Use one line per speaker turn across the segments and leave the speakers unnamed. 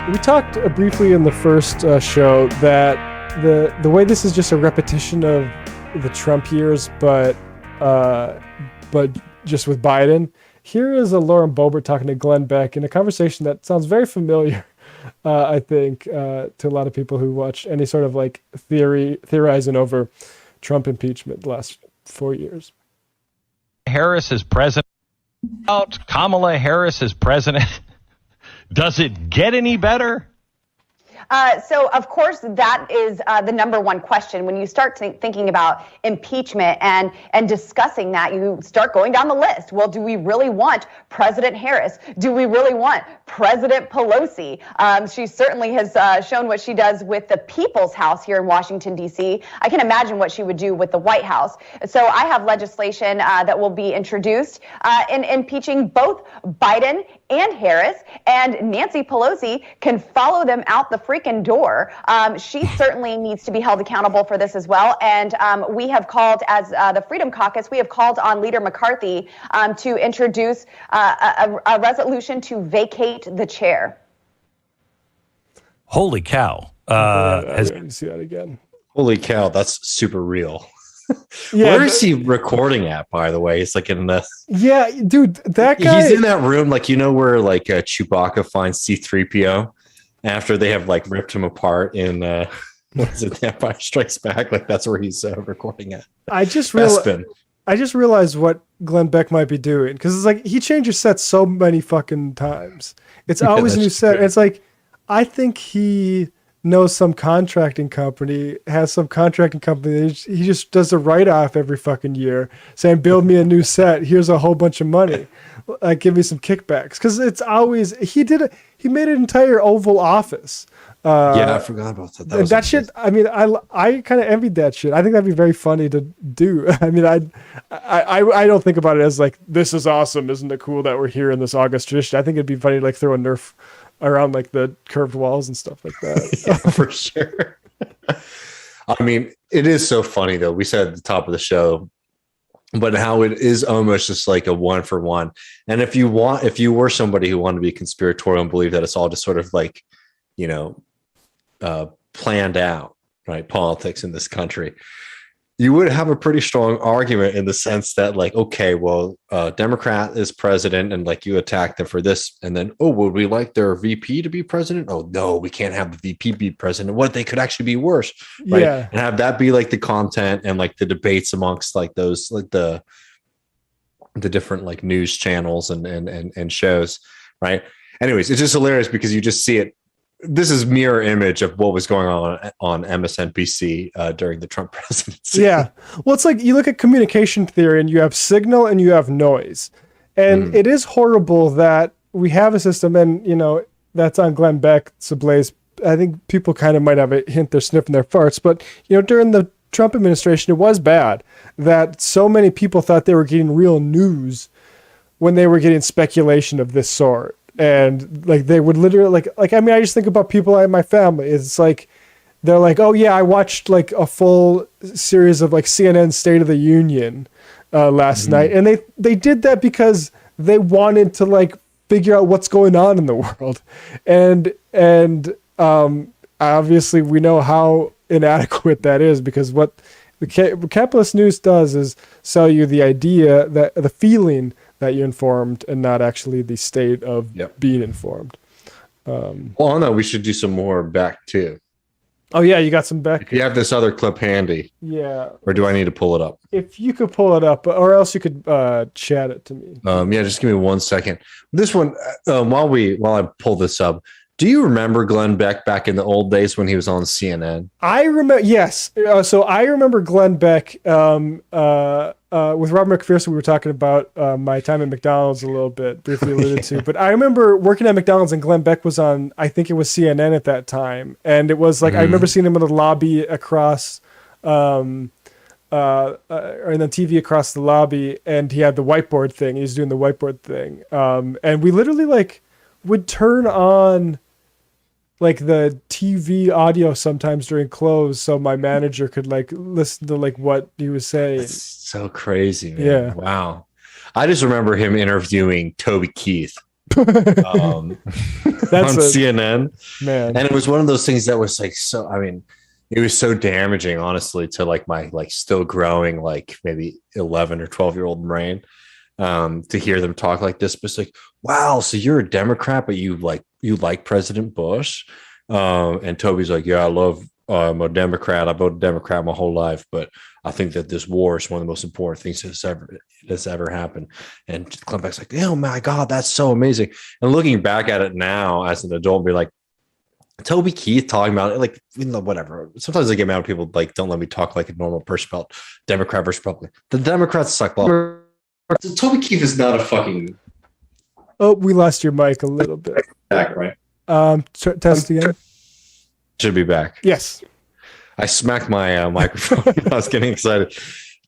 We talked briefly in the first show that the way this is just a repetition of the Trump years, but just with Biden. Here is a Lauren Boebert talking to Glenn Beck in a conversation that sounds very familiar, I think, to a lot of people who watch any sort of like theorizing over Trump impeachment the last 4 years.
Harris is president. Kamala Harris is president. Does it get any better?
So, of course, that is the number one question. When you start thinking about impeachment and discussing that, you start going down the list. Well, do we really want President Harris? Do we really want President Pelosi? She certainly has shown what she does with the People's House here in Washington, D.C. I can imagine what she would do with the White House. So I have legislation that will be introduced in impeaching both Biden and Harris, and Nancy Pelosi can follow them out the freaking door. She certainly needs to be held accountable for this as well. And we have called, as the Freedom Caucus, we have called on Leader McCarthy to introduce a resolution to vacate the chair.
Holy cow.
See that again.
Holy cow, that's super real.
Yeah,
where is he recording at, by the way? It's like in the...
Yeah, dude, that guy...
He's in that room, like, you know, where like Chewbacca finds C-3PO after they have like ripped him apart in what is it, Empire Strikes Back? Like that's where he's recording at.
I just realized what Glenn Beck might be doing, because it's like he changes sets so many fucking times. It's always a new set. And it's like, I think he knows some contracting company, has some contracting company. He just does a write-off every fucking year saying, build me a new set. Here's a whole bunch of money. Give me some kickbacks. Because it's always, he made an entire Oval Office.
Yeah, I forgot about that.
That shit, I mean, I kind of envied that shit. I think that'd be very funny to do. I mean, I don't think about it as like, this is awesome. Isn't it cool that we're here in this August tradition? I think it'd be funny to like throw a Nerf around like the curved walls and stuff like that.
Yeah, for sure. I mean, it is so funny though. We said at the top of the show, but how it is almost just like a one for one. And if you were somebody who wanted to be conspiratorial and believe that it's all just sort of like, you know, planned out, right, politics in this country, you would have a pretty strong argument in the sense that like, okay, well, Democrat is president and like you attack them for this. And then, oh, would we like their VP to be president? Oh, no, we can't have the VP be president. What, they could actually be worse. Right?
Yeah.
And have that be like the content and like the debates amongst like those, like the different like news channels and shows. Right. Anyways, it's just hilarious because you just see it. This is mirror image of what was going on MSNBC during the Trump presidency.
Yeah. Well, it's like you look at communication theory and you have signal and you have noise. And it is horrible that we have a system, and, you know, that's on Glenn Beck, Sablaze. I think people kind of might have a hint they're sniffing their farts. But, you know, during the Trump administration, it was bad that so many people thought they were getting real news when they were getting speculation of this sort. And like they would literally like I mean, I just think about people in my family. It's like they're like, oh yeah, I watched like a full series of like CNN State of the Union last night, and they did that because they wanted to like figure out what's going on in the world, and obviously we know how inadequate that is, because what the capitalist news does is sell you the idea, that the feeling that you're informed, and not actually the state of being informed.
Well, no, we should do some more Beck too.
Oh yeah, you got some Beck.
If you have this other clip handy.
Yeah.
Or do I need to pull it up?
If you could pull it up, or else you could chat it to me.
Yeah, just give me 1 second. This one, while I pull this up, do you remember Glenn Beck back in the old days when he was on CNN?
I remember, yes. So I remember Glenn Beck with Robert McPherson. We were talking about my time at McDonald's a little bit, briefly alluded to. But I remember working at McDonald's and Glenn Beck was on, I think it was CNN at that time. And it was like, I remember seeing him in the lobby across, or in the TV across the lobby, and he had the whiteboard thing. He was doing the whiteboard thing. And we literally like would turn on like the TV audio sometimes during close, so my manager could like listen to like what he was saying.
That's so crazy, man.
Yeah.
Wow. I just remember him interviewing Toby Keith. on CNN,
man.
and it was one of those things that was like so. I mean, it was so damaging, honestly, to like my like still growing like maybe 11 or 12-year-old brain, to hear them talk like this. But it's like, wow, so you're a Democrat, but you like President Bush, and Toby's like, yeah, I'm a Democrat. I voted Democrat my whole life, but I think that this war is one of the most important things that's ever happened. And Glenn Beck's like, oh my God, that's so amazing. And looking back at it now as an adult, be like, Toby Keith talking about it, like, whatever. Sometimes I get mad when people like don't let me talk like a normal person about Democrat versus Republican. The Democrats suck. Toby Keith is not a fucking.
Oh, we lost your mic a little bit.
Back, right?
Test again.
Should be back.
Yes.
I smacked my microphone. I was getting excited.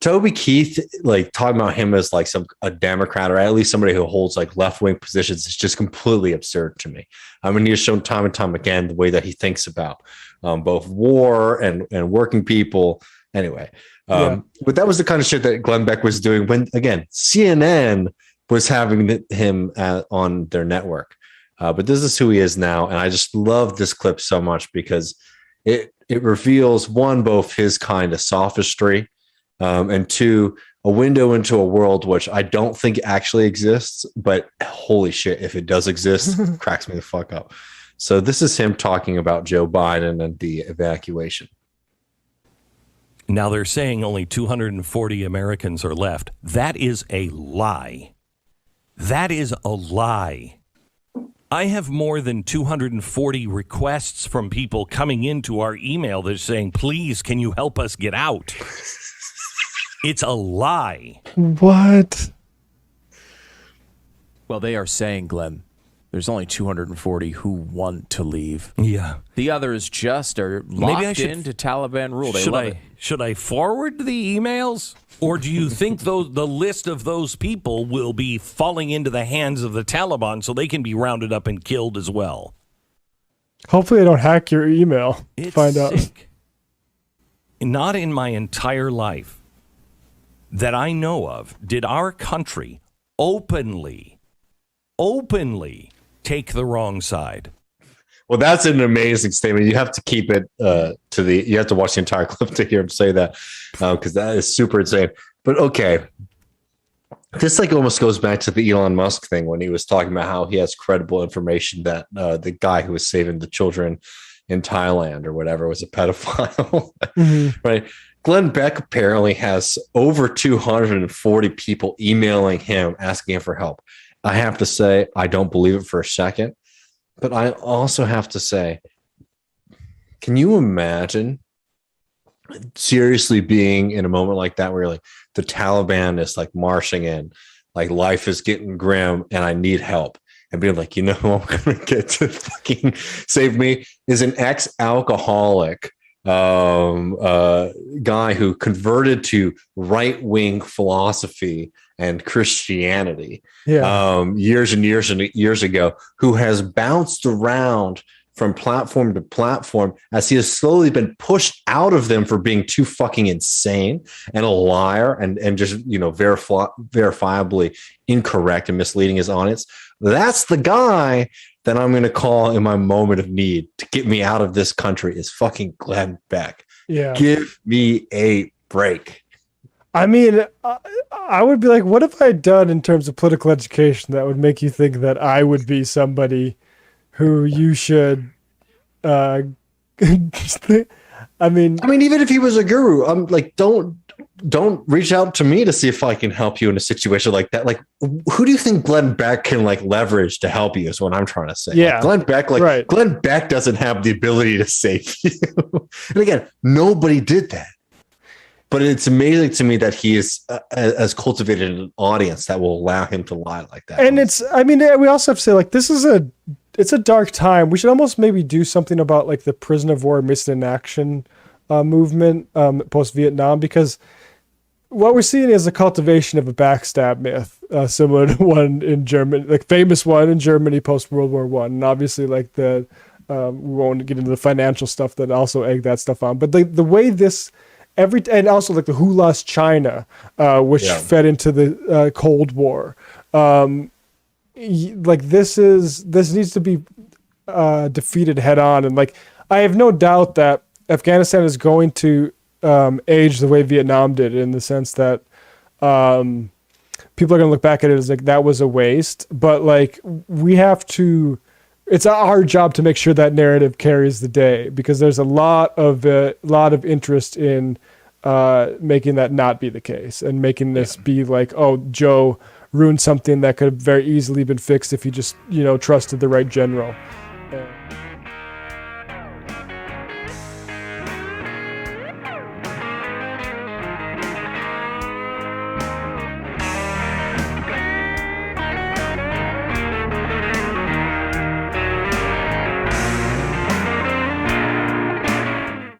Toby Keith, like talking about him as like a Democrat, or at least somebody who holds like left-wing positions, is just completely absurd to me. I mean, he has shown time and time again the way that he thinks about both war and working people. Anyway, but that was the kind of shit that Glenn Beck was doing when, again, CNN was having him on their network. But this is who he is now, and I just love this clip so much because it reveals, one, both his kind of sophistry, and two, a window into a world which I don't think actually exists, but holy shit, if it does exist, cracks me the fuck up. So this is him talking about Joe Biden and the evacuation.
Now they're saying only 240 Americans are left. That is a lie. That is a lie. I have more than 240 requests from people coming into our email that are saying, please, can you help us get out? It's a lie.
What?
Well, they are saying, Glenn, there's only 240 who want to leave.
Yeah.
The others just are locked into Taliban rule. They love it.
Should I forward the emails? Or do you think the list of those people will be falling into the hands of the Taliban so they can be rounded up and killed as well?
Hopefully they don't hack your email to find out.
Not in my entire life that I know of did our country openly take the wrong side.
Well, that's an amazing statement. You have to keep it you have to watch the entire clip to hear him say that, because that is super insane. But okay, this like almost goes back to the Elon Musk thing when he was talking about how he has credible information that the guy who was saving the children in Thailand or whatever was a pedophile, right? Glenn Beck apparently has over 240 people emailing him asking him for help. I have to say, I don't believe it for a second. But I also have to say, can you imagine seriously being in a moment like that where like the Taliban is like marching in, like life is getting grim and I need help, and being like, you know who I'm going to get to fucking save me is an ex-alcoholic guy who converted to right-wing philosophy and Christianity years and years and years ago, who has bounced around from platform to platform as he has slowly been pushed out of them for being too fucking insane and a liar and just, verifiably incorrect and misleading his audience. That's the guy that I'm going to call in my moment of need to get me out of this country is fucking Glenn Beck.
Yeah.
Give me a break.
I mean, I would be like, what have I done in terms of political education that would make you think that I would be somebody who you should, I mean,
even if he was a guru, I'm like, don't reach out to me to see if I can help you in a situation like that. Like, who do you think Glenn Beck can like leverage to help you is what I'm trying to say.
Yeah.
Like, Glenn Beck,
right.
Glenn Beck doesn't have the ability to save you. And again, nobody did that. But it's amazing to me that he has cultivated an audience that will allow him to lie like that.
And we also have to say, like, it's a dark time. We should almost maybe do something about like the prisoner of war missing in action movement post-Vietnam, because what we're seeing is a cultivation of a backstab myth, similar to one in Germany, like famous one in Germany post-World War I. And obviously like we won't get into the financial stuff that also egg that stuff on. But the way this... and also like the Who Lost China, which fed into the Cold War. like this needs to be defeated head on. And like, I have no doubt that Afghanistan is going to age the way Vietnam did, in the sense that people are going to look back at it as like that was a waste. But like, we have to. It's our job to make sure that narrative carries the day, because there's a lot of interest in making that not be the case, and making this be like, oh, Joe ruined something that could have very easily been fixed if he just trusted the right general.